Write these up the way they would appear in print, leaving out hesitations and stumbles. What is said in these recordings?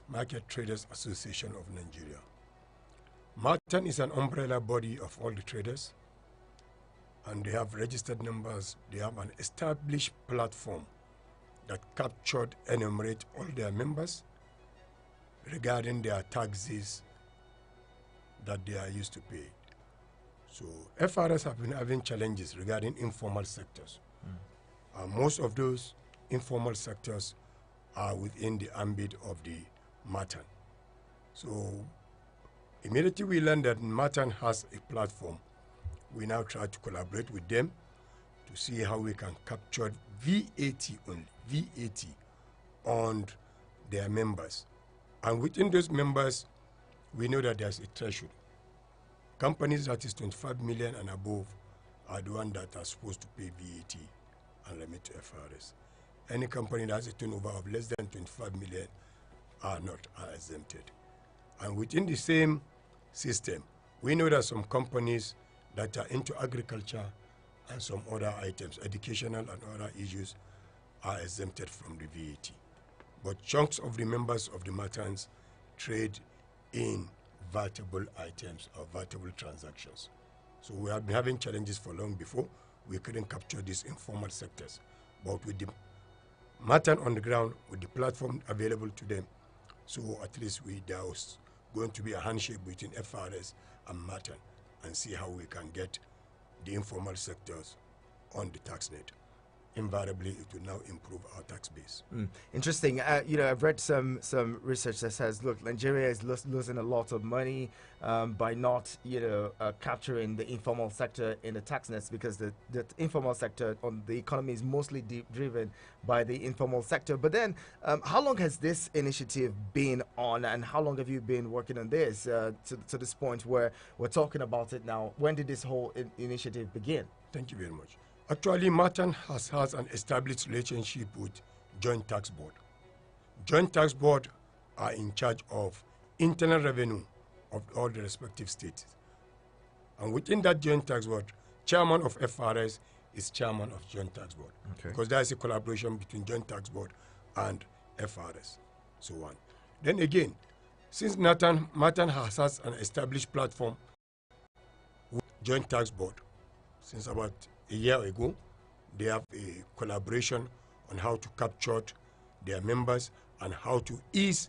Market Traders Association of Nigeria. MATAN is an umbrella body of all the traders, and they have registered numbers. They have an established platform that captured, enumerate all their members regarding their taxes that they are used to pay. So FRS have been having challenges regarding informal sectors. Most of those informal sectors are within the ambit of the MATAN. So immediately we learned that MATAN has a platform, we now try to collaborate with them to see how we can capture VAT only, VAT on their members. And within those members, we know that there's a threshold. Companies that is 25 million and above are the ones that are supposed to pay VAT and remit to FRS. Any company that has a turnover of less than 25 million are exempted. And within the same system, we know that some companies that are into agriculture and some other items, educational and other issues, are exempted from the VAT. But chunks of the members of the MATANs trade in VATable items or VATable transactions. So we have been having challenges for long before. We couldn't capture these informal sectors. But with the MATAN on the ground, with the platform available to them, so at least there was going to be a handshake between FRS and MATAN and see how we can get the informal sectors on the tax net. Invariably, it will now improve our tax base. Interesting. I've read some research that says, look, Nigeria is losing a lot of money by not, capturing the informal sector in the tax nets, because the informal sector on the economy is mostly driven by the informal sector. But then, how long has this initiative been on, and how long have you been working on this to this point where we're talking about it now? When did this whole initiative begin? Thank you very much. Actually, MATAN has an established relationship with Joint Tax Board. Joint Tax Board are in charge of internal revenue of all the respective states. And within that Joint Tax Board, chairman of FRS is chairman of Joint Tax Board. Okay. Because there is a collaboration between Joint Tax Board and FRS, so on. Then again, since MATAN has an established platform with Joint Tax Board, since about a year ago, they have a collaboration on how to capture their members and how to ease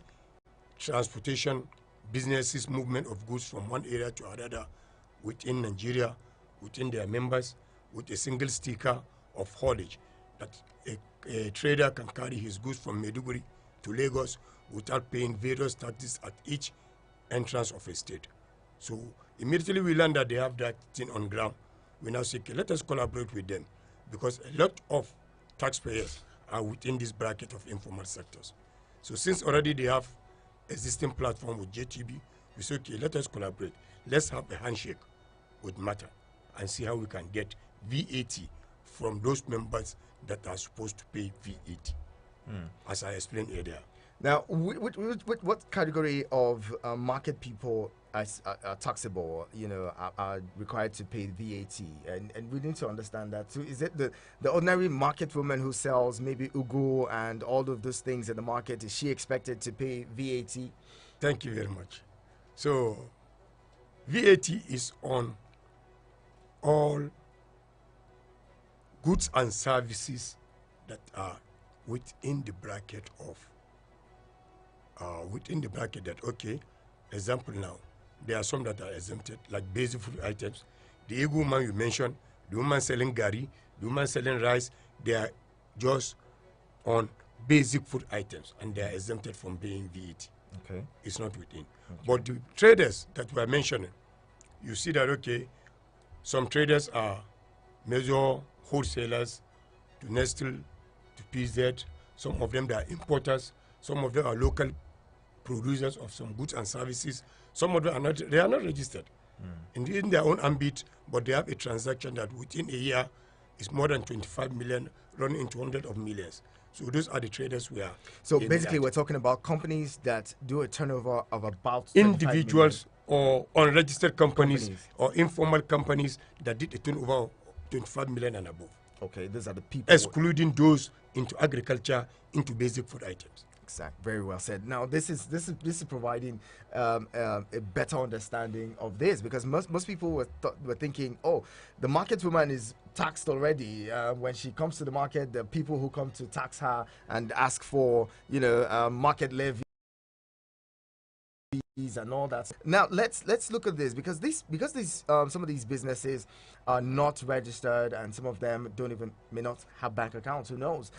transportation, businesses, movement of goods from one area to another within Nigeria, within their members, with a single sticker of haulage, that a trader can carry his goods from Maiduguri to Lagos without paying various taxes at each entrance of a state. So immediately we learned that they have that thing on ground. We now say, okay, let us collaborate with them, because a lot of taxpayers are within this bracket of informal sectors. So since already they have existing platform with JTB, we say, okay, let us collaborate. Let's have a handshake with MATAN and see how we can get VAT from those members that are supposed to pay VAT, as I explained earlier. Now, what category of market people are taxable, are required to pay VAT? And we need to understand that. So is it the ordinary market woman who sells maybe ugu and all of those things in the market, is she expected to pay VAT? Thank you very much. So VAT is on all goods and services that are within the bracket that, okay, example now, there are some that are exempted, like basic food items. The Igbo woman you mentioned, the woman selling gari, the woman selling rice, they are just on basic food items and they are exempted from paying VAT. Okay. It's not within. Okay. But the traders that we are mentioning, you see that, okay, some traders are major wholesalers to Nestle, to PZ, some of them they are importers, some of them are local producers of some goods and services. Some of them are not registered in their own ambit, but they have a transaction that within a year is more than 25 million, running into hundreds of millions. So those are the traders we are. So basically, we're talking about companies that do a turnover of about individuals or unregistered companies or informal companies that did a turnover of 25 million and above. Okay, those are the people. Excluding those into agriculture, into basic food items. Exactly. Very well said. Now, this is providing a better understanding of this, because most people were thinking, oh, the market woman is taxed already. When she comes to the market, the people who come to tax her and ask for market levy and all that. Now let's look at this, because these some of these businesses are not registered, and some of them may not have bank accounts. Who knows?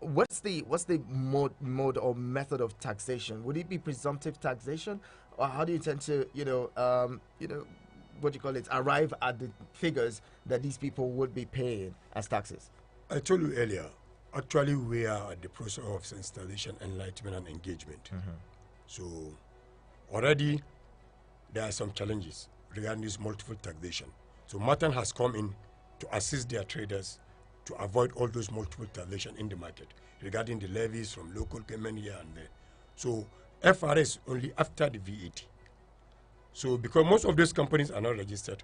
What's the mode or method of taxation? Would it be presumptive taxation, or how do you intend to what do you call it, arrive at the figures that these people would be paying as taxes? I told you earlier, actually we are at the process of sensitization, enlightenment and engagement. So already there are some challenges regarding this multiple taxation. So Martin has come in to assist their traders to avoid all those multiple taxation in the market regarding the levies from local government here and there. So FRS only after the VAT. So because most of those companies are not registered,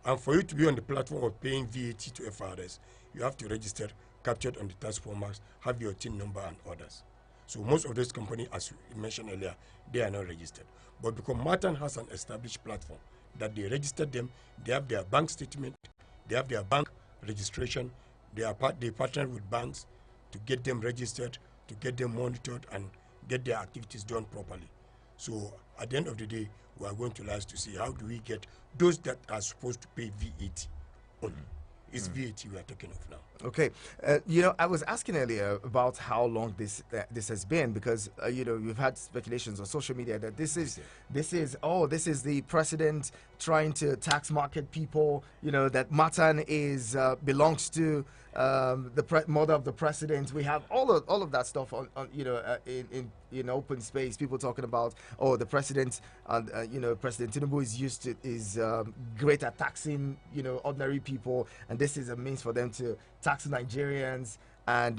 and for you to be on the platform of paying VAT to FRS, you have to register, captured on the tax formats, have your TIN number and others. So most of those companies, as you mentioned earlier, they are not registered. But because Martin has an established platform that they registered them, they have their bank statement, they have their bank registration, they partner with banks to get them registered, to get them monitored and get their activities done properly. So at the end of the day, we are going to last to see how do we get those that are supposed to pay VAT only. It's VAT we are talking of now. Okay, I was asking earlier about how long this has been, because we've had speculations on social media that this is the president trying to tax market people. That Martin belongs to the mother of the president. We have all of that stuff on in open space. People talking about, oh, the president and President Tinubu is great at taxing ordinary people, and this is a means for them to tax Nigerians and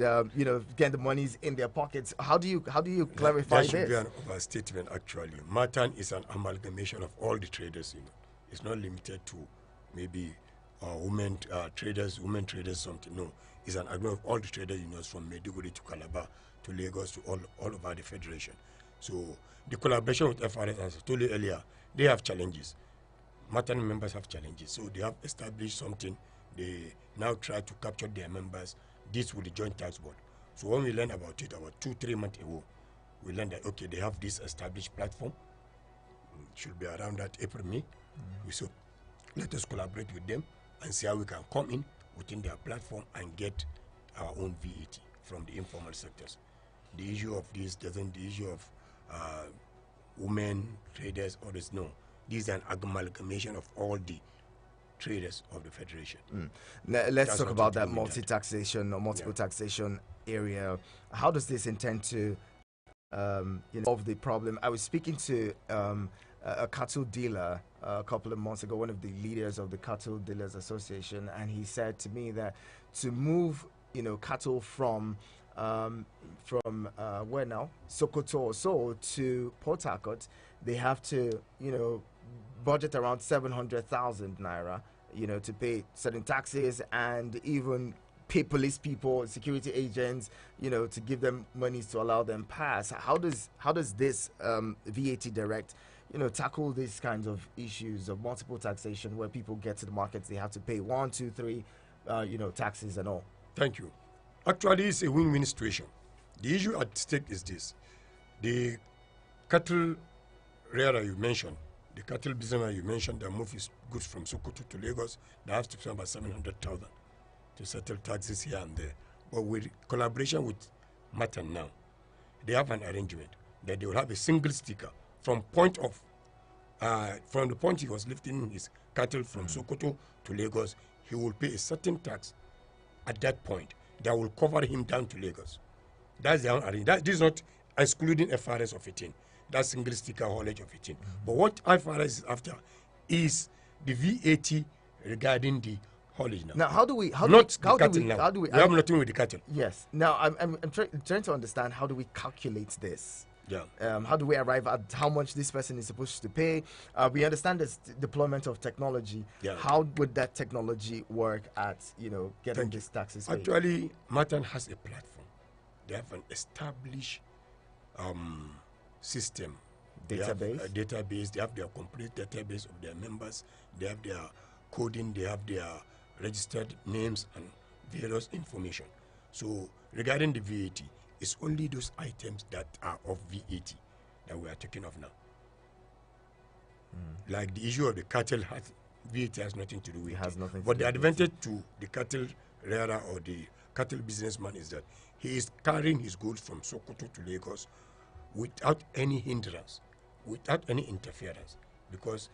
get the monies in their pockets. How do you clarify that should this? be an overstatement. Actually, Martin is an amalgamation of all the traders. It's not limited to maybe women traders, something. No, it's an agreement of all the traders from Maiduguri to Calabar to Lagos to all over the federation. So the collaboration with FRS, as I told you earlier, they have challenges. Martin members have challenges, so they have established something. They now try to capture their members. This with the joint tax board. So when we learned about it about 2-3 months ago, we learned that okay, they have this established platform. It should be around that April, May. So let us collaborate with them and see how we can come in within their platform and get our own VAT from the informal sectors. The issue of this doesn't, the issue of women traders or this, no. This is an amalgamation of all the traders of the federation. Let's talk about that multi-taxation or multiple taxation area. How does this intend to solve the problem? I was speaking to a cattle dealer a couple of months ago, one of the leaders of the Cattle Dealers Association, and he said to me that to move cattle from where now, Sokoto or so, to Port Harcourt, they have to budget around 700,000 naira to pay certain taxes and even pay police people, security agents, to give them monies to allow them pass. How does this VAT Direct tackle these kinds of issues of multiple taxation, where people get to the markets, they have to pay 1, 2, 3 taxes and all? Thank you. Actually, it's a win-win situation. The issue at stake is this: the cattle rearer you mentioned, the cattle businessman you mentioned that move his goods from Sokoto to Lagos, they have to pay about 700,000 to settle taxes here and there. But with collaboration with Martin now, they have an arrangement that they will have a single sticker from the point he was lifting his cattle from Sokoto to Lagos. He will pay a certain tax at that point that will cover him down to Lagos. That's the arrangement. This is not excluding FRS of 18. That's single sticker haulage of 18. But what FRS is after is the VAT regarding the haulage now. Now, how do we? We have nothing with the cattle. Yes. Now, I'm trying to understand, how do we calculate this? Yeah. How do we arrive at how much this person is supposed to pay? We understand this deployment of technology. Yeah. How would that technology work at getting these taxes paid? Actually, Martin has a platform. They have an established system. Database? They have a database. They have their complete database of their members. They have their coding. They have their registered names and various information. So regarding the VAT, it's only those items that are of VAT that we are talking of now. Like the issue of the cattle, VAT has nothing to do with it. But the advantage to the cattle rearer or the cattle businessman is that he is carrying his goods from Sokoto to Lagos without any hindrance, without any interference, because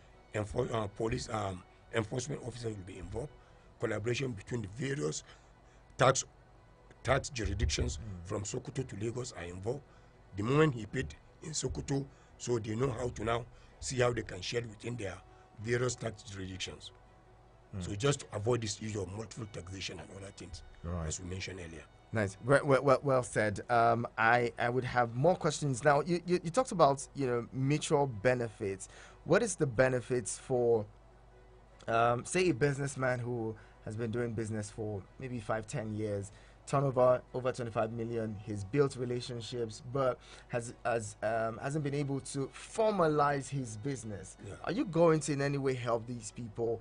police enforcement officers will be involved. Collaboration between the various tax jurisdictions from Sokoto to Lagos are involved. The moment he paid in Sokoto, so they know how to now see how they can share within their various tax jurisdictions. So just to avoid this issue of multiple taxation and other things, as we mentioned earlier. Nice. Well said. I would have more questions. Now, you talked about, mutual benefits. What is the benefits for, say, a businessman who has been doing business for maybe 5-10 years, turnover over 25 million, he's built relationships, but hasn't been able to formalize his business. Yeah. Are you going to in any way help these people,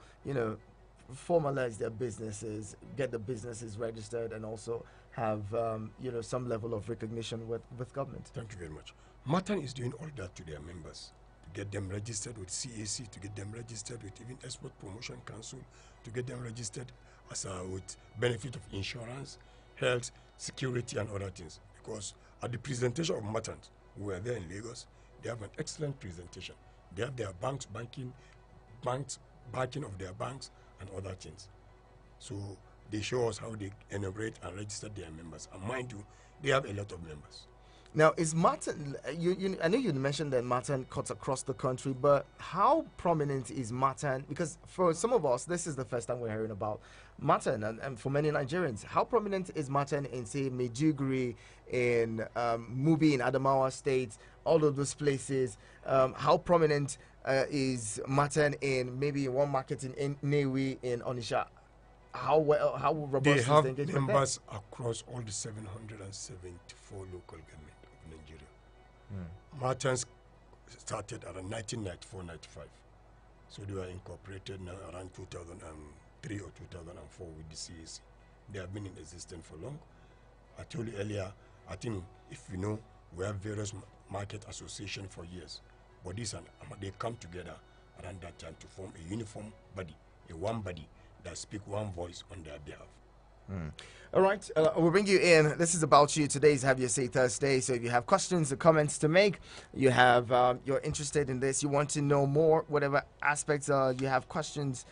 formalize their businesses, get the businesses registered, and also have some level of recognition with government? Thank you very much. Matan is doing all that to their members, to get them registered with CAC, to get them registered with even Export Promotion Council, to get them registered as with benefit of insurance, health, security, and other things. Because at the presentation of Matan, we were there in Lagos, they have an excellent presentation. They have their banks backing of their banks and other things. So they show us how they enumerate and register their members. And mind you, they have a lot of members. Now, is Matan, I know you mentioned that Matan cuts across the country, but how prominent is Matan? Because for some of us, this is the first time we're hearing about Matan, and for many Nigerians, how prominent is Matan in, say, Maiduguri, in Mubi, in Adamawa State, all of those places? How prominent is Matan in maybe one market in Newi, in Onisha? How robust they is have the engagement members across all the 774 local government of Nigeria. Martins started around 1994-95, so they were incorporated now around 2003 or 2004 with the CAC. They have been in existence for long. I told you earlier, I think if you know, we have various market associations for years, but they come together around that time to form a uniform body, a one body that speak one voice on their behalf. All right, we'll bring you in. This is About You. Today's Have Your Say Thursday. So if you have questions or comments to make, you're interested in this, you want to know more, whatever aspects you have questions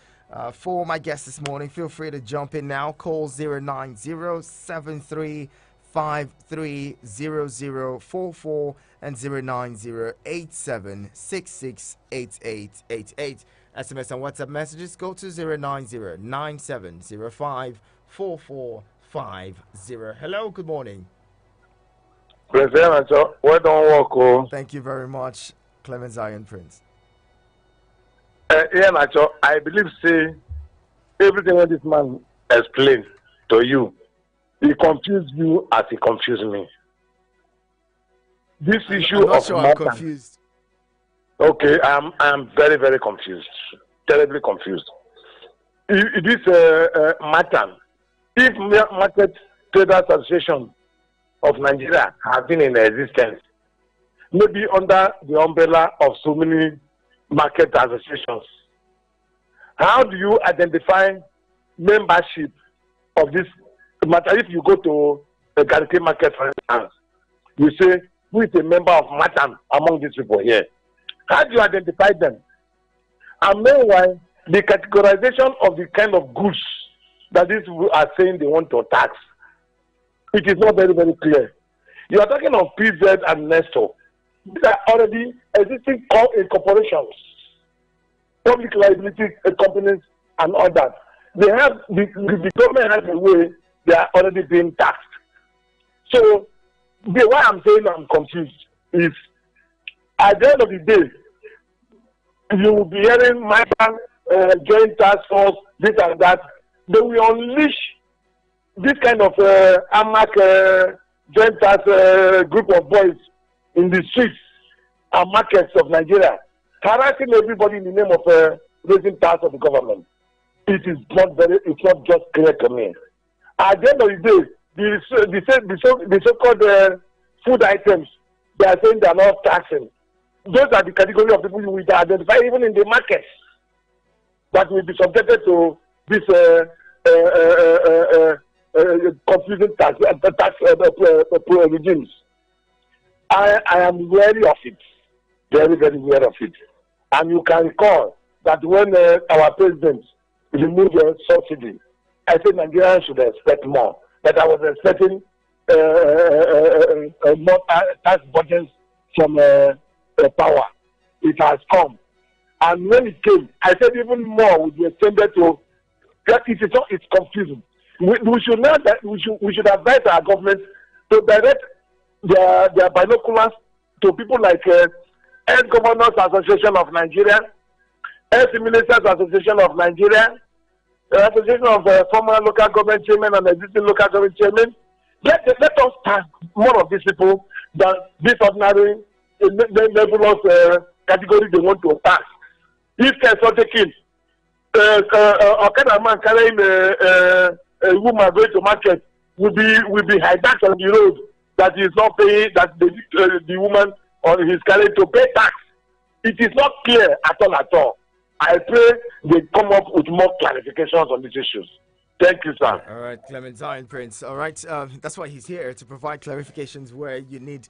for my guest this morning, feel free to jump in now. Call 090-7353-0044 and 090-8766-8888. SMS and WhatsApp messages go to 090-9705-4450. Hello, good morning. President, well done work. Thank you very much, Clement Zion Prince. Yeah, Nacho, I believe, say, everything that this man explained to you, he confused you as he confused me. This issue I'm not of sure I'm Matan, confused. okay, I'm very, very confused, terribly confused. This Matan, if Market Traders Association of Nigeria has been in existence, maybe under the umbrella of so many market associations, how do you identify membership of this matter? If you go to a Gariki market, for instance, you say, who is a member of Matan among these people here? How do you identify them? And meanwhile, the categorization of the kind of goods that these people are saying they want to tax, it is not very, very clear. You are talking of PZ and Nestor. These are already existing corporations, public liability companies, and all that. They have the government has a way they are already being taxed. So why I'm saying I'm confused is at the end of the day, you will be hearing Matan joint task force, this and that. They will unleash this kind of AMAC joint task group of boys in the streets and markets of Nigeria, harassing everybody in the name of raising tax of the government. It's not just clear to me. At the end of the day, the so-called food items, they are saying they are not taxing. Those are the category of people you will identify even in the markets that will be subjected to this confusing tax regimes. I am wary of it, very, very wary of it. And you can recall that when our president removed the subsidy, I said Nigerians should expect more. But I was expecting more tax budgets from power. It has come. And when it came, I said even more would be extended to that. It's confusing. We should advise our government to direct their binoculars to people like Ex-Governors Association of Nigeria, Ex-Ministers Association of Nigeria, Association of former local government chairmen and existing local government chairmen. Let us tax more of these people than this ordinary nebulous category they want to tax. If there's not taken, a kind of man carrying a woman going to market will be hijacked on the road that is not paying, that the woman or he's carrying to pay tax. It is not clear at all. I pray they come up with more clarifications on these issues. Thank you, sir. All right, Clementine Prince. All right, that's why he's here, to provide clarifications where you need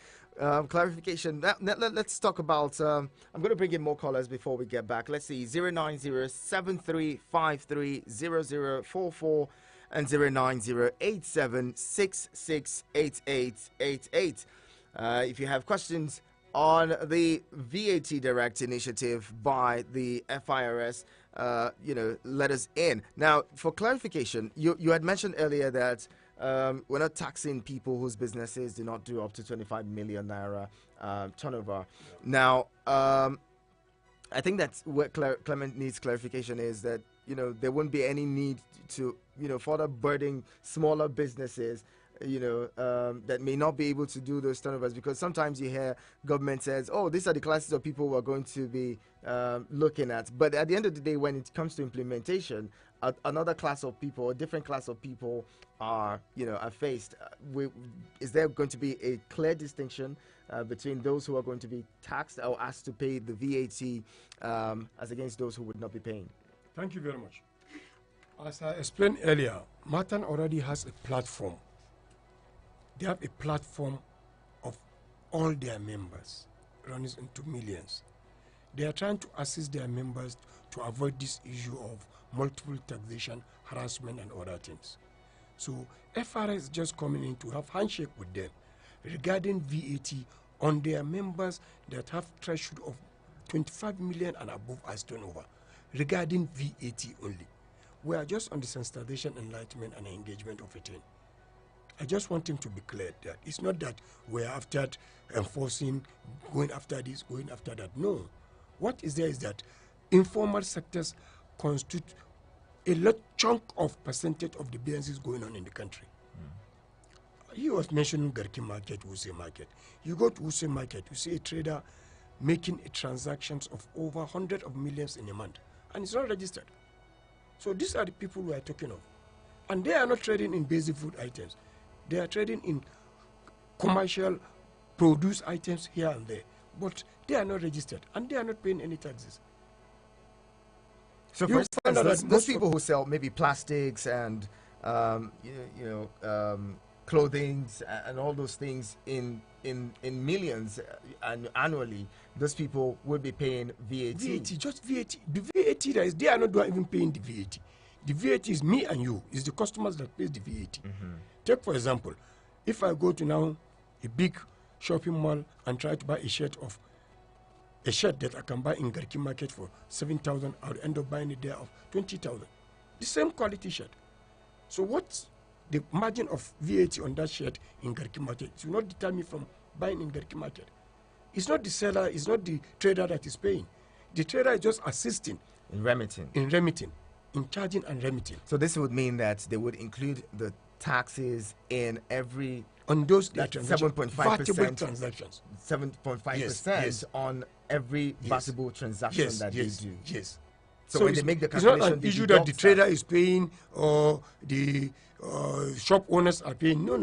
clarification. Let's talk about, I'm going to bring in more callers before we get back. Let's see, 090-7353-0044 and 090-8766-8888. If you have questions on the VAT Direct initiative by the FIRS, let us in. Now, for clarification, you had mentioned earlier that we're not taxing people whose businesses do not do up to 25 million naira turnover. Now, I think that's where Clement needs clarification is that, there won't be any need to, further burden smaller businesses that may not be able to do those turnovers, because sometimes you hear government says, oh, these are the classes of people we're going to be looking at. But at the end of the day, when it comes to implementation, another class of people, a different class of people are faced. Is there going to be a clear distinction between those who are going to be taxed or asked to pay the VAT as against those who would not be paying? Thank you very much. As I explained earlier, Matan already has a platform. They have a platform of all their members, runs into millions. They are trying to assist their members to avoid this issue of multiple taxation, harassment, and other things. So FRS is just coming in to have handshake with them regarding VAT on their members that have threshold of 25 million and above as turnover, regarding VAT only. We are just on the sensitization, enlightenment, and engagement of it. I just want him to be clear that it's not that we're after enforcing, going after this, going after that. No. What is there is that informal sectors constitute a lot chunk of percentage of the businesses going on in the country. He was mentioning Garki market, Wuse market. You go to Wuse market, you see a trader making transactions of over hundreds of millions in a month, and it's not registered. So these are the people we are talking of. And they are not trading in basic food items. They are trading in commercial produce items here and there. But they are not registered, and they are not paying any taxes. So for instance, those people who sell maybe plastics and clothing and all those things in millions annually, those people will be paying VAT. VAT, just VAT. The VAT that is, they are not even paying the VAT. The VAT is me and you. It's the customers that pay the VAT. Take for example, if I go to now a big shopping mall and try to buy a shirt that I can buy in Garki market for 7,000, I would end up buying it there of 20,000. The same quality shirt. So what's the margin of VAT on that shirt in Garki market? It will not deter me from buying in Garki market. It's not the seller, it's not the trader that is paying. The trader is just assisting. In remitting, in charging and remitting. So this would mean that they would include the taxes in every on those That's transactions, 7.5%. vatable transactions. 7.5% Yes. on every vatable transaction that they do. Yes. So when they make the it's not calculation, an they issue that the deduct trader is paying or the shop owners are paying. No.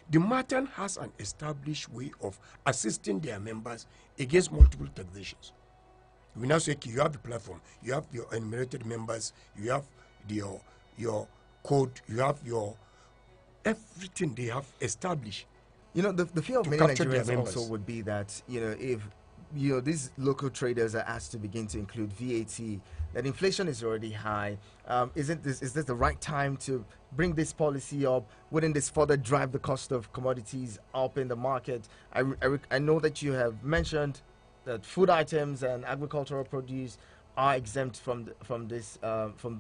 The Martin has an established way of assisting their members against multiple taxations. We now say, you have the platform, you have your enumerated members, you have your code, you have your everything they have established. You know, the fear of to many capture their Nigerians also members. would be that, you know, if these local traders are asked to begin to include VAT, that inflation is already high. Is this the right time to bring this policy up? Wouldn't this further drive the cost of commodities up in the market? I know that you have mentioned that food items and agricultural produce are exempt from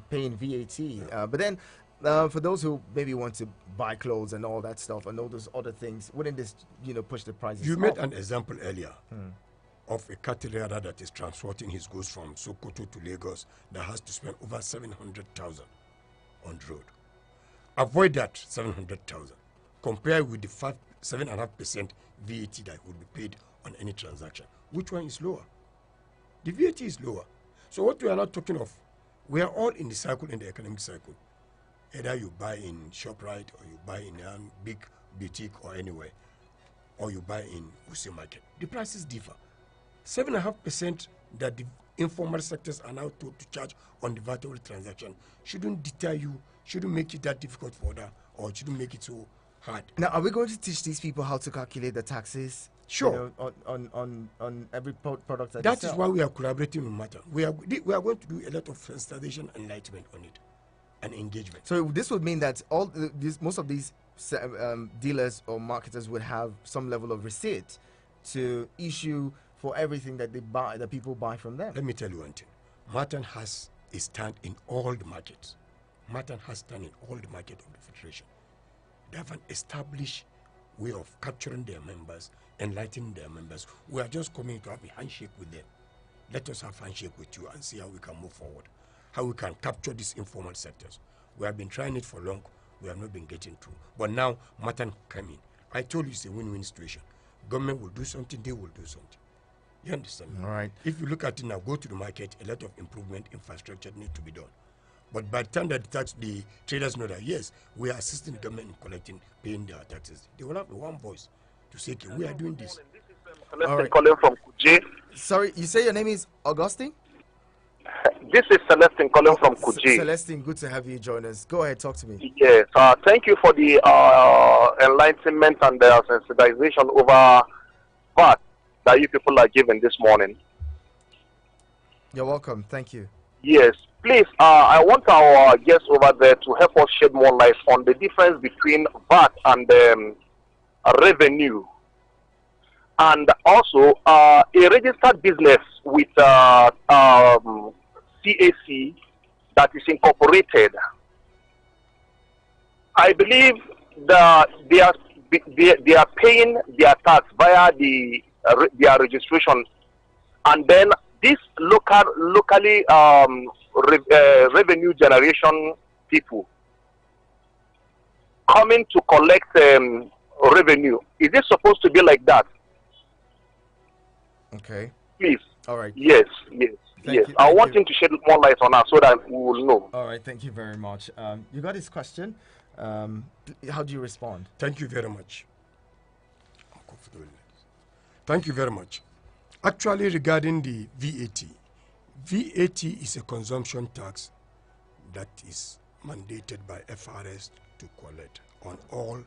paying VAT. But then, for those who maybe want to buy clothes and all that stuff and all those other things, wouldn't this, push the prices You up? made an example earlier of a cattle rider that is transporting his goods from Sokoto to Lagos that has to spend over 700,000 on the road. Avoid that 700,000. Compare with the 7.5% VAT that would be paid on any transaction. Which one is lower? The VAT is lower. So what we are not talking of, we are all in the cycle, in the economic cycle. Either you buy in ShopRite or you buy in a big boutique or anywhere, or you buy in Wuse Market. The prices differ. 7.5% that the informal sectors are now told to charge on the vatable transaction shouldn't deter you, shouldn't make it that difficult for other, or shouldn't make it so hard. Now, are we going to teach these people how to calculate the taxes? Sure. On every product that That they is sell? why we are collaborating with Mata. We are going to do a lot of sensitization and enlightenment on it and engagement. So this would mean that most of these dealers or marketers would have some level of receipt to issue for everything that they buy, that people buy from them. Let me tell you one thing. Martin has a stand in all the markets. Martin has stand in all the market of the Federation. They have an established way of capturing their members, enlightening their members. We are just coming to have a handshake with them. Let us have a handshake with you and see how we can move forward, how we can capture these informal sectors. We have been trying it for long. We have not been getting through. But now, Martin came in. I told you it's a win-win situation. Government will do something, they will do something. You understand? All right. If you look at it now, go to the market, a lot of improvement, infrastructure need to be done. But by the time that the traders know that, yes, we are assisting the government in collecting, paying their taxes, they will have one voice to say, okay, we are doing this. Celestine calling from Kuje. Sorry, you say your name is Augustine? This is Celestine calling from Kuje. Celestine, good to have you join us. Go ahead, talk to me. Yes, thank you for the enlightenment and the sensitization over VAT that you people are giving this morning. You're welcome. Thank you. Yes, please, I want our guests over there to help us shed more light on the difference between VAT and revenue. And also, a registered business with CAC that is incorporated. I believe that they are paying their tax via their registration, and then this locally revenue generation people coming to collect revenue. Is it supposed to be like that? Okay. Please. All right. Yes. I want you. him to shed more light on that so that we will know. All right. Thank you very much. You got his question. How do you respond? Thank you very much. I'm comfortable. Thank you very much. Actually, regarding the VAT, VAT is a consumption tax that is mandated by FRS to collect on all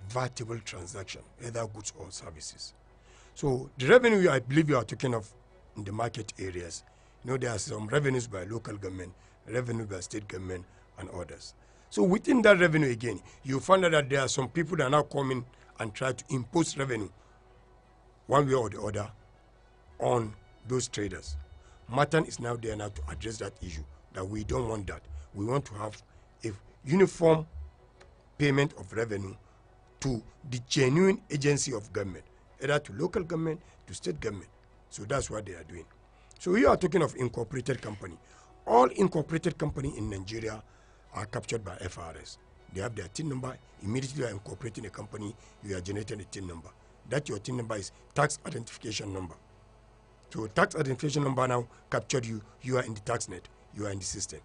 vatable transactions, either goods or services. So the revenue I believe you are talking of in the market areas, there are some revenues by local government, revenue by state government, and others. So within that revenue again, you find out that there are some people that are now coming and try to impose revenue one way or the other on those traders. Martin is now there now to address that issue, that we don't want that. We want to have a uniform payment of revenue to the genuine agency of government, either to local government, to state government. So that's what they are doing. So we are talking of incorporated company. All incorporated company in Nigeria are captured by FRS. They have their TIN number. Immediately you are incorporating a company, you are generating a TIN number. That your TIN number is tax identification number. So tax identification number now captured you. You are in the tax net. You are in the system.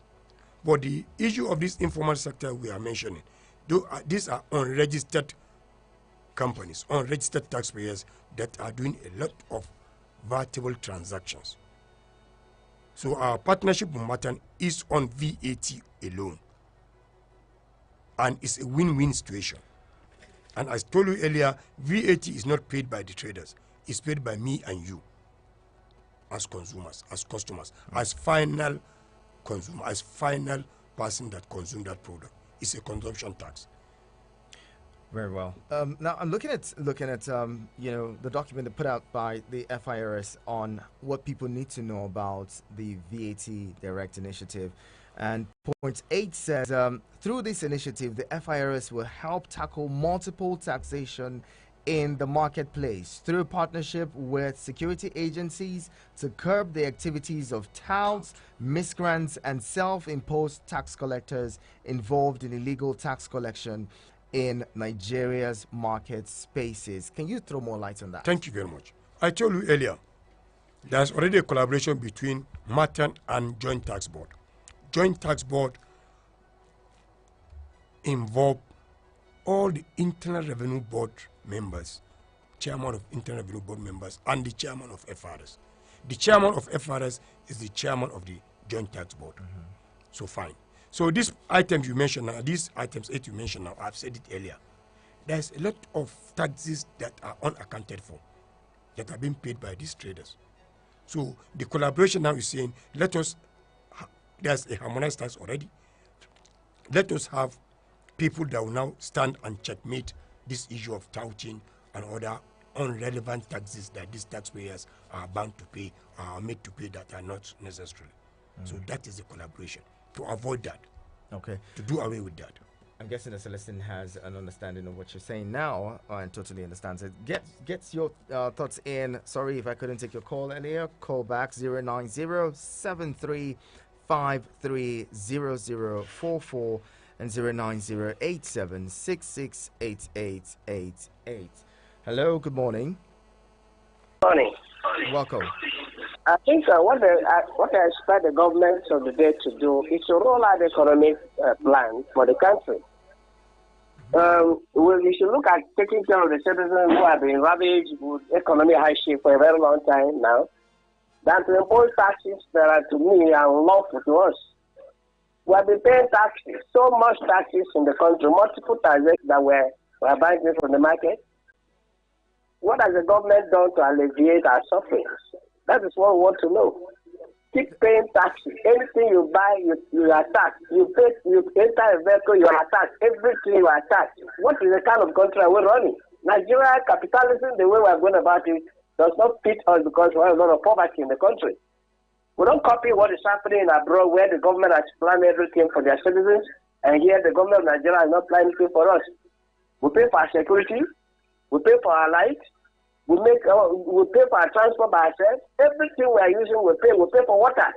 But the issue of this informal sector we are mentioning, these are unregistered companies, unregistered taxpayers that are doing a lot of VATable transactions. So our partnership with Matan is on VAT alone. And it's a win-win situation. And as I told you earlier, VAT is not paid by the traders. It's paid by me and you as consumers, as customers, as final consumer, as final person that consumes that product. It's a consumption tax. Very well. Now I'm looking at the document put out by the FIRS on what people need to know about the VAT Direct Initiative. And point 8 says, through this initiative, the FIRS will help tackle multiple taxation in the marketplace through partnership with security agencies to curb the activities of touts, miscreants, and self-imposed tax collectors involved in illegal tax collection in Nigeria's market spaces. Can you throw more light on that? Thank you very much. I told you earlier, there's already a collaboration between Matan and Joint Tax Board. Joint Tax Board involve all the Internal Revenue Board members, chairman of Internal Revenue Board members, and the chairman of FRS. The chairman of FRS is the chairman of the Joint Tax Board. So fine. So these items you mentioned now, these items 8 you mentioned now, I've said it earlier. There's a lot of taxes that are unaccounted for, that are being paid by these traders. So the collaboration now is saying, there's a harmonized tax already. Let us have people that will now stand and checkmate this issue of touting and other unrelevant taxes that these taxpayers are bound to pay, are made to pay, that are not necessary. So that is the collaboration, to avoid that. Okay. To do away with that. I'm guessing the Celestine has an understanding of what you're saying now and totally understands it. Get your thoughts in. Sorry if I couldn't take your call earlier. Call back 090-7353-0044 and 090-8766-8888. Hello, good morning. Morning. Welcome. I think what I expect the government of the day to do is to roll out the economic plan for the country. We should look at taking care of the citizens who have been ravaged with economic hardship for a very long time now, than to impose taxes that are, to me, unlawful to us. We have been paying taxes, so much taxes in the country, multiple taxes that we're buying from the market. What has the government done to alleviate our sufferings? That is what we want to know. Keep paying taxes. Anything you buy, you are taxed. You enter a vehicle, you are taxed. Everything you are taxed. What is the kind of country are we running? Nigeria capitalism, the way we are going about it, does not fit us because we have a lot of poverty in the country. We don't copy what is happening abroad where the government has planned everything for their citizens, and here the government of Nigeria has not planned anything for us. We pay for our security, we pay for our light, we pay for our transport by ourselves. Everything we are using, we pay. We pay for water,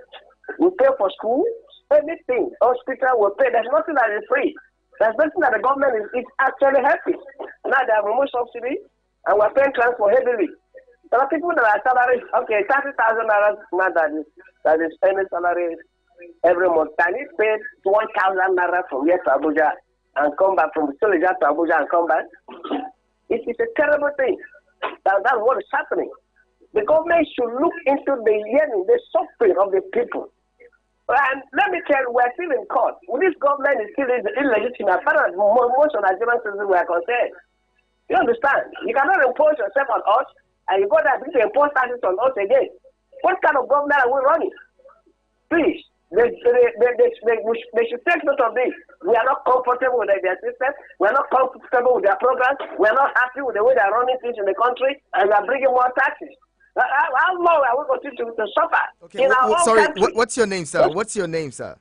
we pay for school, anything, hospital, we pay. There's nothing that is free. There's nothing that the government is actually helping. Now they have removed subsidy, and we're paying transport heavily. There are people that are salaries, okay, 30,000 naira now that is paying salary every month. Can you pay 1,000 naira from here to Abuja and come back, from Soleja to Abuja and come back? It is a terrible thing. That's what is happening. The government should look into the yearning, the suffering of the people. And let me tell you, we're still in court. This government is still illegitimate. As far as most of Nigerian citizens were concerned. You understand? You cannot impose yourself on us, and you got that to impose taxes on us again. What kind of government are we running? Please, they should take note of this. We are not comfortable with their system. We are not comfortable with their programs. We are not happy with the way they are running things in the country, and we are bringing more taxes. How long are we going to suffer? Okay, sorry, what's your name, sir? What's your name, sir?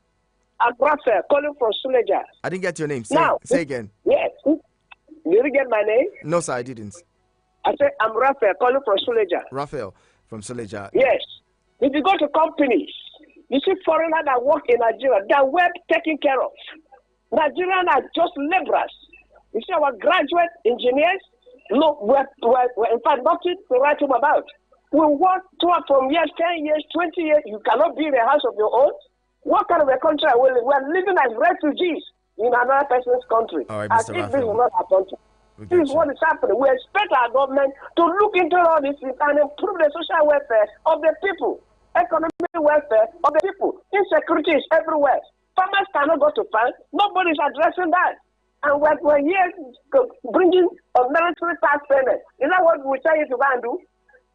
I'm Raphael, calling from Suleja. I didn't get your name. Say again. Yes. Did you get my name? No, sir, I didn't. I said I'm Raphael, calling from Suleja. Raphael from Suleja. Yes. If you go to companies, you see foreigners that work in Nigeria, they are well taken care of. Nigerians are just laborers. You see, our graduate engineers, look, we're in fact nothing to write home about. We work from years, 10 years, 20 years. You cannot be in a house of your own. What kind of a country are we living? We're living as refugees in another person's country. All right, as Mr. if this is Raphael. not our country. This is what is happening. We expect our government to look into all this and improve the social welfare of the people, economic welfare of the people. Insecurity is everywhere. Farmers cannot go to farm. Nobody's addressing that. And we're here bringing unnecessary tax payment. Is that what we tell you to go and do?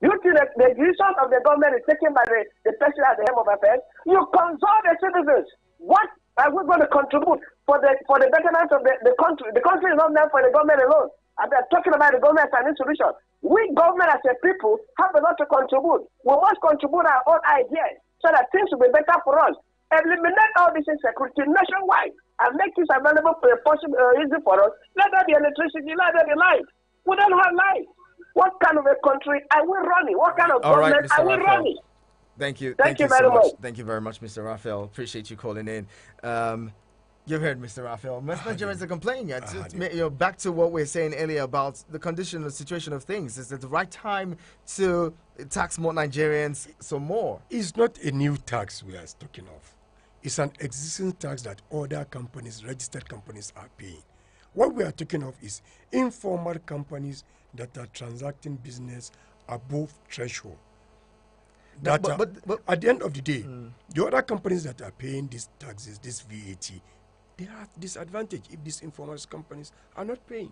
You think that the decision of the government is taken by the person at the helm of affairs? You consult the citizens. What are we going to contribute for the betterment of the country? The country is not meant for the government alone. And they're talking about the government as an institution. We government as a people have a lot to contribute. We must contribute our own ideas so that things will be better for us. Eliminate all this insecurity nationwide and make this available for easy for us. Let there be electricity, let there be light. We don't have light. What kind of a country are we running? What kind of government are we running? Thank you. Thank you so very much. Thank you very much, Mr. Raphael. Appreciate you calling in. You heard Mr. Raphael. Most Nigerians are complaining. Back to what we were saying earlier about the condition, the situation of things. Is it the right time to tax more Nigerians some more? It's not a new tax we are talking of. It's an existing tax that other companies, registered companies, are paying. What we are talking of is informal companies that are transacting business above threshold. But at the end of the day, the other companies that are paying these taxes, this VAT, they have disadvantage if these informal companies are not paying.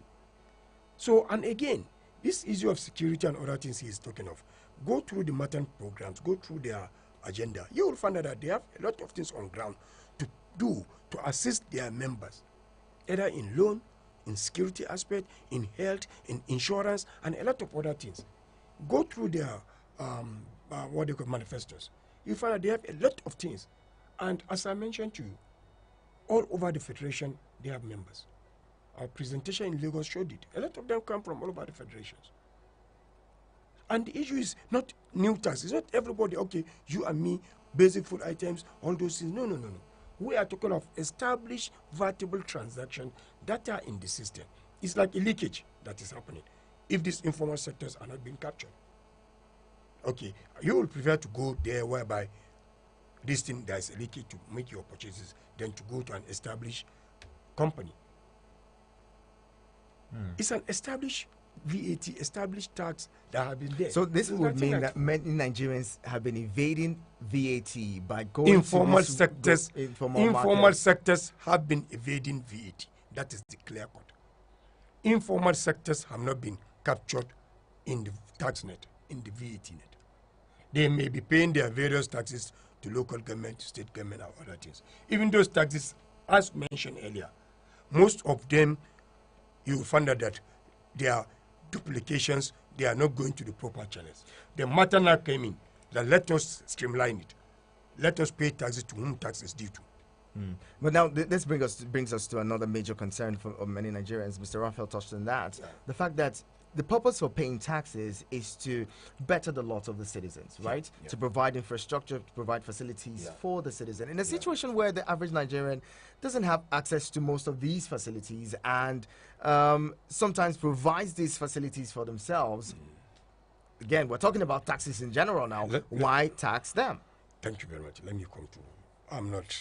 So, and again, this issue of security and other things he is talking of, go through the Matan programs, go through their agenda. You will find out that they have a lot of things on ground to do to assist their members, either in loan, in security aspect, in health, in insurance, and a lot of other things. Go through their what they call manifestos. You find that they have a lot of things. And as I mentioned to you, all over the federation, they have members. Our presentation in Lagos showed it. A lot of them come from all over the federations. And the issue is not new tax. It's not everybody, okay, you and me, basic food items, all those things. No. We are talking of established vertical transactions that are in the system. It's like a leakage that is happening if these informal sectors are not being captured. Okay, you will prefer to go there whereby this thing, there is a leakage to make your purchases than to go to an established company. It's an established VAT, established tax that have been there. So this would mean that many Nigerians have been evading VAT by going informal to sectors. Informal sectors have been evading VAT. That is the clear cut. Informal sectors have not been captured in the tax net, in the VAT net. They may be paying their various taxes to local government, to state government, or other things. Even those taxes, as mentioned earlier, most of them, you will find out that they are duplications, they are not going to the proper channels. The matter now came in that let us streamline it. Let us pay taxes to whom tax is due to. But now this brings us to another major concern for many Nigerians. Mr. Raphael touched on that. The fact that the purpose for paying taxes is to better the lot of the citizens, right? To provide infrastructure, to provide facilities for the citizen. In a situation where the average Nigerian doesn't have access to most of these facilities and sometimes provides these facilities for themselves, again, we're talking about taxes in general now. Why tax them? Thank you very much. Let me come to, I'm not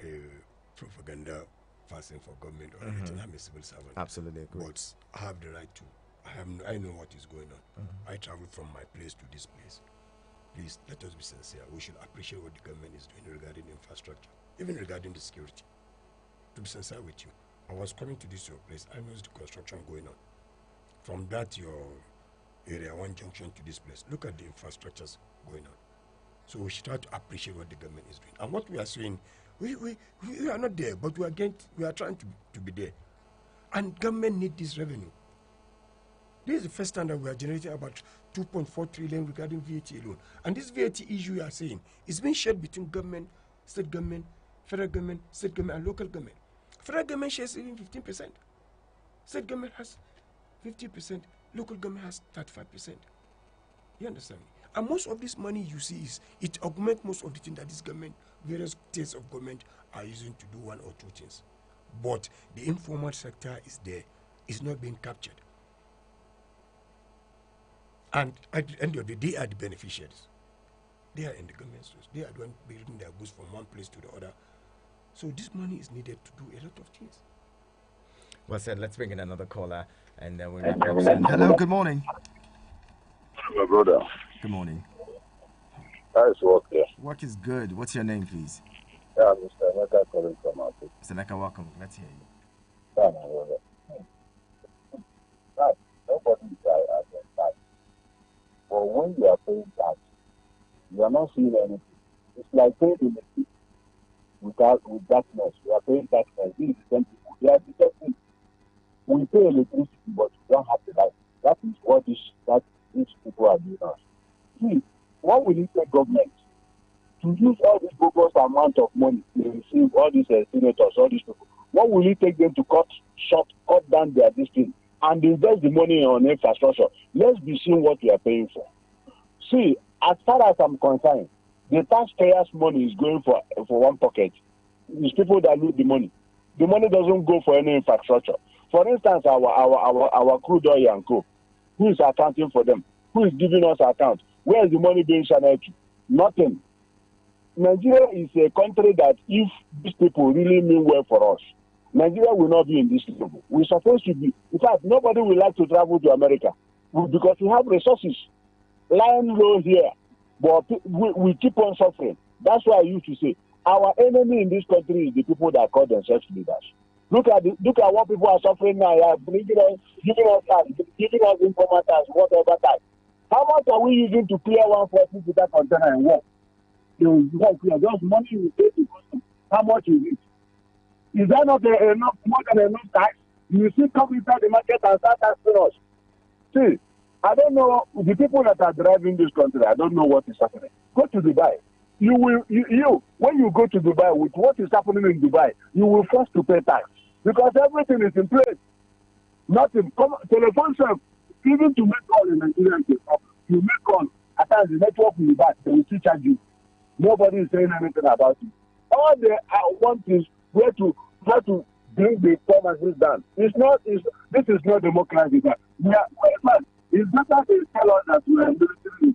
a propaganda person for government or anything. I'm a civil servant. Absolutely agree. But I have the right to. I know what is going on. I travel from my place to this place. Please, let us be sincere. We should appreciate what the government is doing regarding infrastructure, even regarding the security. To be sincere with you, I was coming to this your place. I noticed the construction going on. From that your area, one junction to this place, look at the infrastructures going on. So we should try to appreciate what the government is doing. And what we are saying, we are not there, but we are trying to be there. And government need this revenue. This is the first time that we are generating about 2.4 trillion regarding VAT alone. And this VAT issue we are saying is being shared between government, state government, federal government, state government, and local government. Federal government shares even 15%. State government has 50%. Local government has 35%. You understand me? And most of this money you see it augments most of the things that this government, various states of government are using to do one or two things. But the informal sector is there, it's not being captured. And at the end of the day, they are the beneficiaries. They are in the government stores. They are the one bringing their goods from one place to the other. So this money is needed to do a lot of things. Well said. Let's bring in another caller, and then we'll wrap up soon. Hello, good morning. My brother. Good morning. Nice work there. Work is good. What's your name, please? Yeah, Mr. Emeka calling from Africa. Mr. Mecca, welcome. Let's hear you. Yeah, my brother. Right. Nobody is tax. But when you are paying tax, you are not seeing anything. It's like paying in the sea with darkness. You are paying darkness. These are the same people. They are the same thing. We pay electricity, but we don't have the light. That is what these people are doing us. See, what will it take government to use all this bogus amount of money to receive all these senators, all these people? What will it take them to cut down their distance and invest the money on infrastructure? Let's be seeing what we are paying for. See, as far as I'm concerned, the taxpayers' money is going for one pocket. It's people that lose the money. The money doesn't go for any infrastructure. For instance, our crude oil and coal, who is accounting for them? Who is giving us account? Where is the money being channeled to? Nothing. Nigeria is a country that if these people really mean well for us, Nigeria will not be in this level. We're supposed to be. In fact, nobody will like to travel to America because we have resources lying low here, but we keep on suffering. That's why I used to say our enemy in this country is the people that call themselves leaders. Look at what people are suffering now. Giving us informal tax, whatever tax. How much are we using to clear 140 with that container and work? Just money we pay to custom. How much is it? Is that not enough, more than enough tax? You see, come inside the market and start taxing us. See, I don't know the people that are driving this country. I don't know what is happening. Go to Dubai. When you go to Dubai with what is happening in Dubai, you will force to pay tax because everything is in place. Nothing. Telephone service, even to make call in Nigeria, you make call. At times the network will be bad. They will still charge you. Nobody is saying anything about it. All they want is how to bring the performances down. This is not democracy. It's better they tell us that we are military.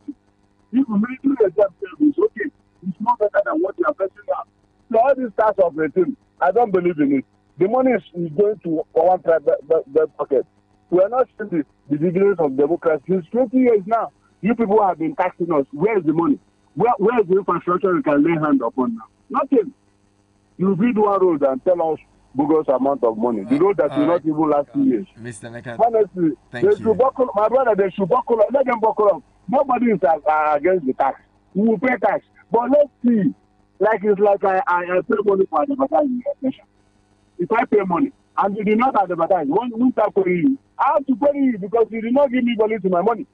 If military exam is okay, it's more better than what you are facing now. So all these types of things, I don't believe in it. The money is going to one private pocket. We are not seeing the dividends of democracy. Since 20 years now, you people have been taxing us. Where is the money? Where is the infrastructure we can lay hand upon now? Nothing. You build one road and tell us bogus amount of money. The road that will not even last 2 years. Mr. Mecca, honestly, my brother, they should buckle up. Let them buckle up. Nobody is against the tax. We will pay tax. But let's see. It's like I pay money for advertising. If I pay money and you did not advertise, when start querying you, I have to query you because you did not give me value to my money.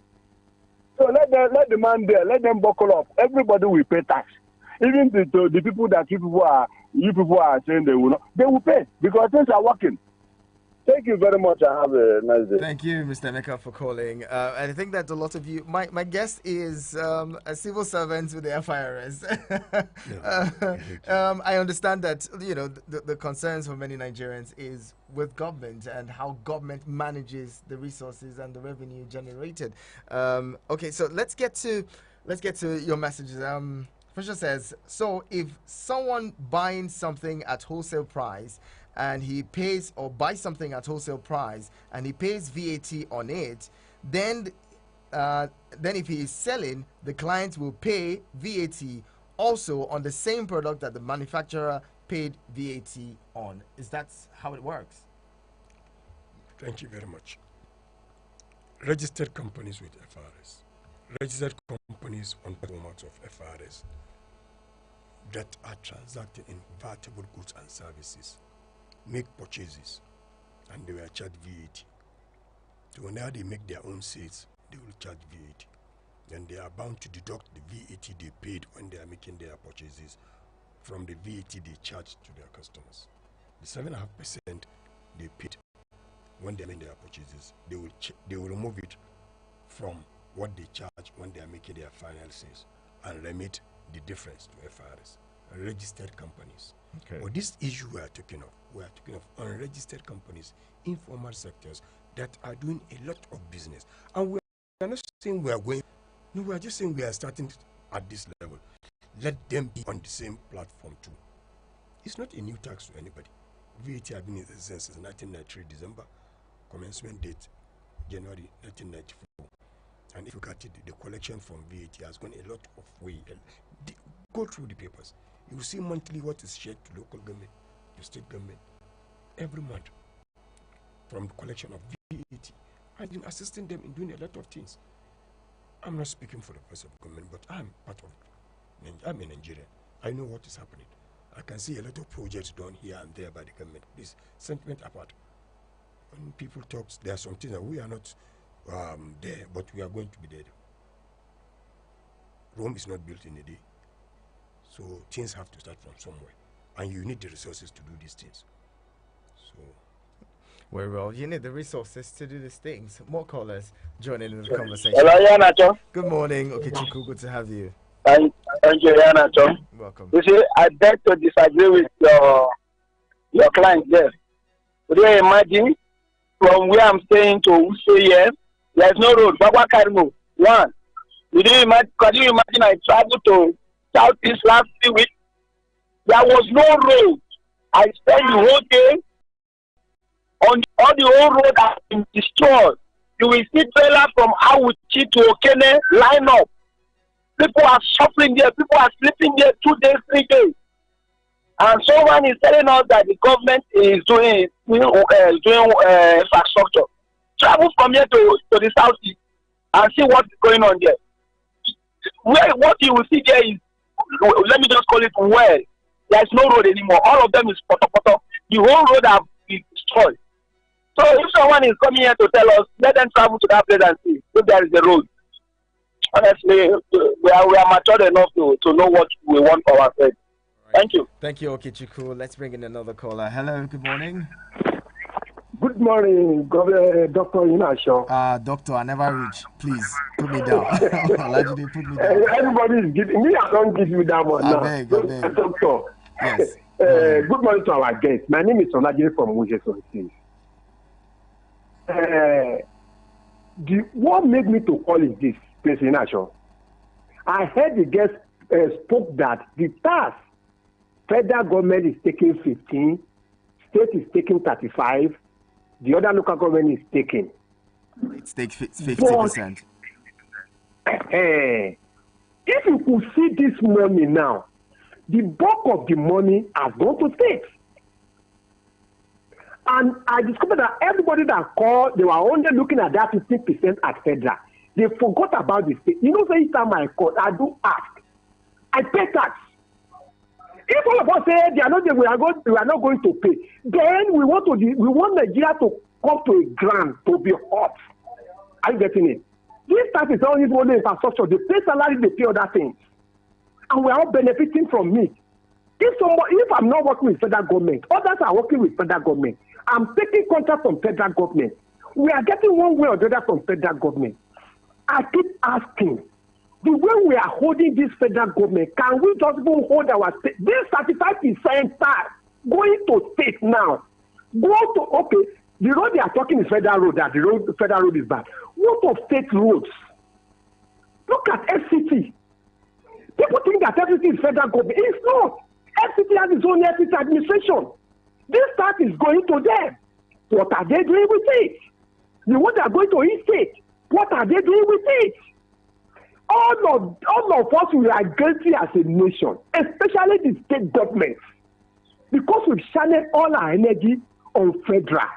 So let the man there, let them buckle up. Everybody will pay tax. Even the people that you people are saying they will not, they will pay because things are working. Thank you very much. I have a nice day. Thank you, Mr. Emeka, for calling. And I think that a lot of you, my guest is a civil servant with the FIRS. I understand that the concerns for many Nigerians is with government and how government manages the resources and the revenue generated. Okay, so let's get to your messages. Fisher says, so if someone buying something at wholesale price and he pays or buys something at wholesale price and he pays VAT on it, then if he is selling, the client will pay VAT also on the same product that the manufacturer paid VAT on. Is that how it works? Thank you very much. Registered companies with FRS, registered companies on formats of FRS that are transacting in vatable goods and services make purchases and they will charge VAT. So whenever they make their own sales, they will charge VAT. Then they are bound to deduct the VAT they paid when they are making their purchases from the VAT they charge to their customers. The 7.5% they paid when they are making their purchases, they will remove it from what they charge when they are making their final sales and remit the difference to FRS. Registered companies. Okay. But this issue we are talking of unregistered companies, informal sectors that are doing a lot of business. And we are not saying we are going, no, we are just saying we are starting at this level. Let them be on the same platform too. It's not a new tax to anybody. VAT has been in existence since 1993 December, commencement date January 1994. And if you look at it, the collection from VAT has gone a lot of way. Go through the papers. You will see monthly what is shared to local government, to state government, every month from the collection of VAT. I've been assisting them in doing a lot of things. I'm not speaking for the person of government, but I'm part of it. I'm a Nigerian. I know what is happening. I can see a lot of projects done here and there by the government. This sentiment apart. When people talk, there are some things that we are not there, but we are going to be there. Rome is not built in a day. So things have to start from somewhere. And you need the resources to do these things. So Very well. You need the resources to do these things. More callers joining in the conversation. Hello, Yanacho. Good morning, Okechukwu. Good to have you. Thank you, Yanacho. Welcome. You see, I beg to disagree with your client there. Could you imagine from where I'm staying to Use here, there's no road. Bagua Karimo, one. Could you imagine I traveled to Southeast last 3 weeks? There was no road. I spent the whole day on the whole road has been destroyed. You will see trailer from Awuchi to Okene line up. People are suffering there. People are sleeping there 2 days, 3 days. And someone is telling us that the government is doing infrastructure. Travel from here to the southeast and see what is going on there. What you will see there is, let me just call it well. There is no road anymore. All of them is poto. The whole road have been destroyed. So if someone is coming here to tell us, let them travel to that place and see if there is a road. Honestly, we are mature enough to know what we want for ourselves. Right. Thank you. Thank you, Okechukwu. Let's bring in another caller. Hello, good morning. Good morning, Dr. Inasho. Doctor, I never reach. Please, put me down. Allegedly, put me down. Everybody is giving me, I don't give you that one. I beg. Doctor. Yes. Good morning to our guest. My name is Olajide from Muje State. What made me to call is this, President Inasho. I heard the guest spoke that the tax federal government is taking 15, state is taking 35, the other local government is taking. It's take 50%. If you could see this money now, the bulk of the money has gone to states. And I discovered that everybody that called, they were only looking at that 15% at federal. They forgot about the state. You know, so each time I call, I do ask. I pay tax. If all of us say they are not, we are not going to pay, then we want Nigeria to come to a ground to be hot. Are you getting it? This tax is only infrastructure. They pay salary, they pay other things, and we are all benefiting from it. If I'm not working with federal government, others are working with federal government. I'm taking contract from federal government. We are getting one way or the other from federal government. I keep asking, the way we are holding this federal government, can we just go hold our state? This 35% tax going to state now. The road they are talking is federal road, that federal road is bad. What of state roads? Look at FCT. People think that everything is federal government. It's not. FCT has its own FCT administration. This tax is going to them. What are they doing with it? The ones that are going to e-state, what are they doing with it? All of us, we are guilty as a nation, especially the state governments, because we've channeled all our energy on federal.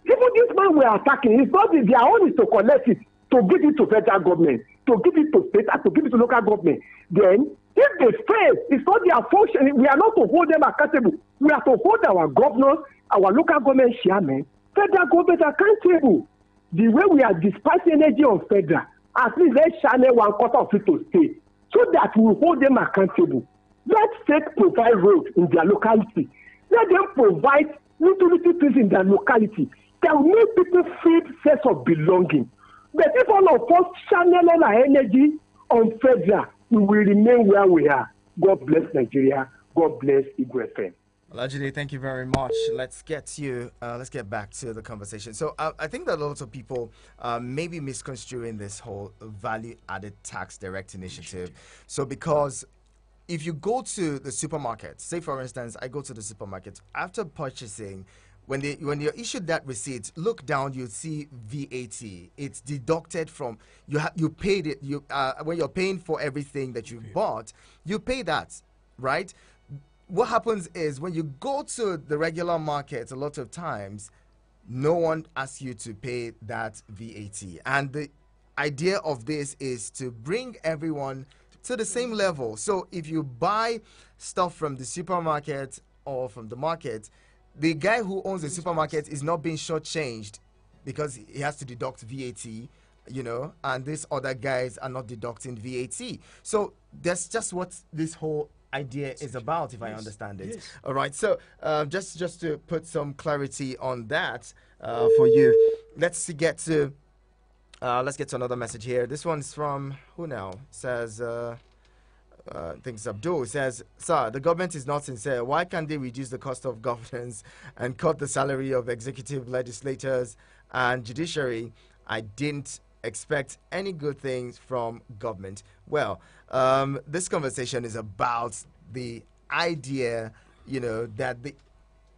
Even this man we are attacking, it's not their own is to collect it, to give it to federal government, to give it to state, and to give it to local government. Then, if they fail, it's not their function. We are not to hold them accountable. We are to hold our governors, our local government chairmen, federal government accountable. The way we are dispersing energy on federal, at least let's channel 1/4 of it to state, so that we hold them accountable. Let state provide roads in their locality. Let them provide little things in their locality that will make people feel sense of belonging. But if all of us channel all our energy on federal, we will remain where we are. God bless Nigeria. God bless Igwe FM. Alajide, thank you very much. Let's get back to the conversation. So I think that lots of people may be misconstruing this whole value-added tax direct initiative. So because if you go to the supermarket, say for instance, I go to the supermarket after purchasing, when you're issued that receipt, look down, you see VAT. It's deducted from you paid it. When you're paying for everything that you bought, you pay that, right? What happens is when you go to the regular market, a lot of times, no one asks you to pay that VAT. And the idea of this is to bring everyone to the same level. So if you buy stuff from the supermarket or from the market, the guy who owns the supermarket is not being shortchanged because he has to deduct VAT, and these other guys are not deducting VAT. So that's just what this whole idea is about, if I understand it. Yes. All right. So just to put some clarity on that for you, let's get to another message here. This one's from who now? Says I think it's Abdul. Says, "Sir, the government is not sincere. Why can't they reduce the cost of governance and cut the salary of executive, legislators, and judiciary? I didn't expect any good things from government." Well, this conversation is about the idea, that the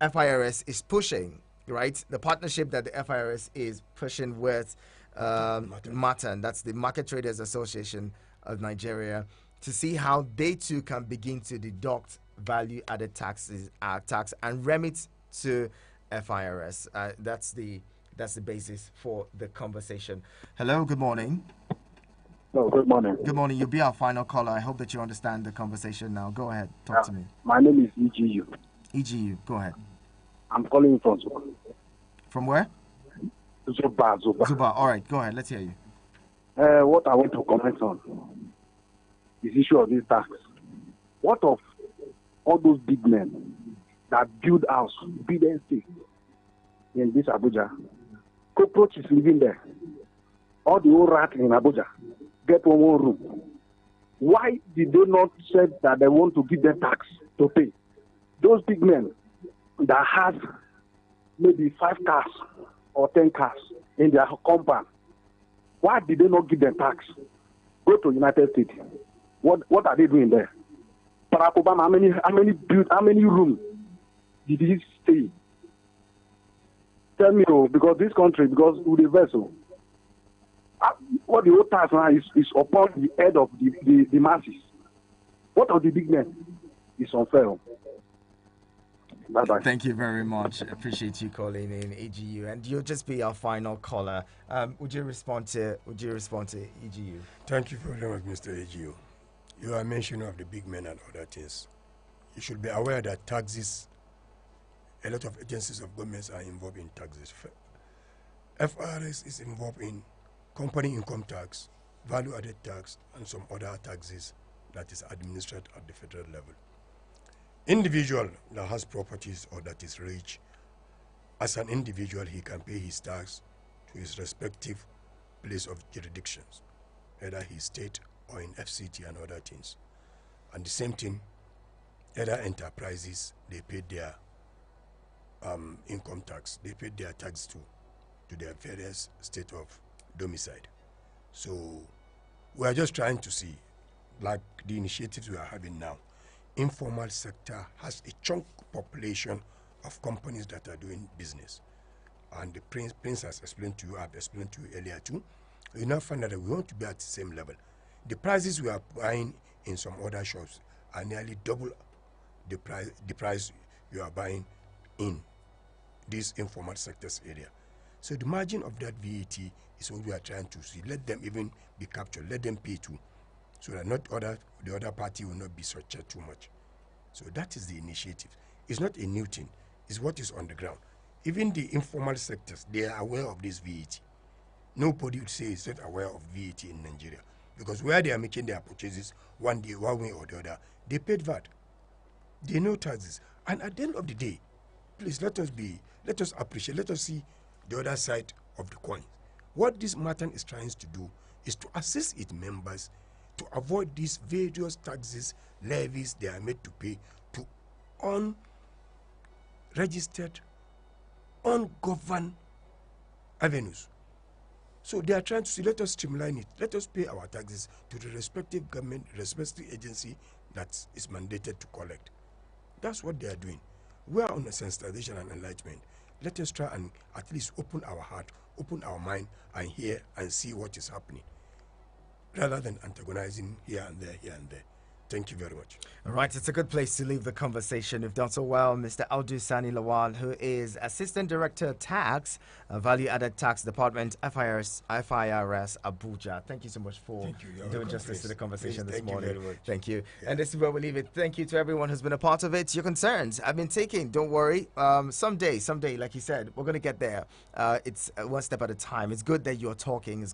FIRS is pushing, right? The partnership that the FIRS is pushing with MATAN, that's the Market Traders Association of Nigeria, to see how they too can begin to deduct value-added tax and remit to FIRS. That's the basis for the conversation. Hello, good morning. No, good morning. Good morning. You'll be our final caller. I hope that you understand the conversation now. Go ahead. Talk to me. My name is EGU. EGU, go ahead. I'm calling from Zuba. From where? Zuba. Zuba. All right, go ahead. Let's hear you. What I want to comment on is the issue of this tax. What of all those big men that build house, big estate in this Abuja? Cockroach is living there. All the old rats in Abuja get one more room. Why did they not say that they want to give them tax to pay? Those big men that have maybe 5 cars or 10 cars in their compound, why did they not give them tax? Go to United States. What are they doing there? Barack Obama, how many rooms did he stay? Tell me, because this country, because with the vessel, what the old tax now is upon the head of the masses. What of the big men? It's unfair. Bye-bye. Thank you very much. Appreciate you calling in, EGU, and you'll just be our final caller. Would you respond to EGU? Thank you very much, Mr. EGU. You are mentioning of the big men and other things. You should be aware that taxes, a lot of agencies of governments are involved in taxes. FRS is involved in company income tax, value-added tax, and some other taxes that is administered at the federal level. Individual that has properties or that is rich, as an individual, he can pay his tax to his respective place of jurisdictions, either his state or in FCT and other things. And the same thing, other enterprises, they pay their income tax, they pay their tax to their various state of domicile. So we are just trying to see, like the initiatives we are having now, informal sector has a chunk population of companies that are doing business. And the Prince has explained to you, I've explained to you earlier too, you now find that we want to be at the same level. The prices we are buying in some other shops are nearly double the price you are buying in this informal sectors area. So the margin of that VAT is what we are trying to see. Let them even be captured, let them pay too, so that the other party will not be surcharged too much. So that is the initiative. It's not a new thing, it's what is on the ground. Even the informal sectors, they are aware of this VAT. Nobody would say is not aware of VAT in Nigeria, because where they are making their purchases, one way or the other, they paid VAT. They know taxes. And at the end of the day, please let us appreciate, let us see the other side of the coin. What this matter is trying to do is to assist its members to avoid these various taxes, levies they are made to pay to registered, ungoverned avenues. So they are trying to say, let us streamline it. Let us pay our taxes to the respective government, respective agency that is mandated to collect. That's what they are doing. We are on a sensitization and enlightenment. Let us try and at least open our heart, open our mind, and hear and see what is happening, rather than antagonizing here and there, here and there. Thank you very much. All right, it's a good place to leave the conversation. You've done so well, Mr. Audu Sani Lawal, who is Assistant Director Tax, Value Added Tax Department, FIRS Abuja. Thank you so much for doing justice to the conversation this morning. Thank you very much. Thank you. Yeah. And this is where we leave it. Thank you to everyone who's been a part of it. Your concerns have been taken. Don't worry. Someday, like you said, we're going to get there. It's one step at a time. It's good that you're talking. It's good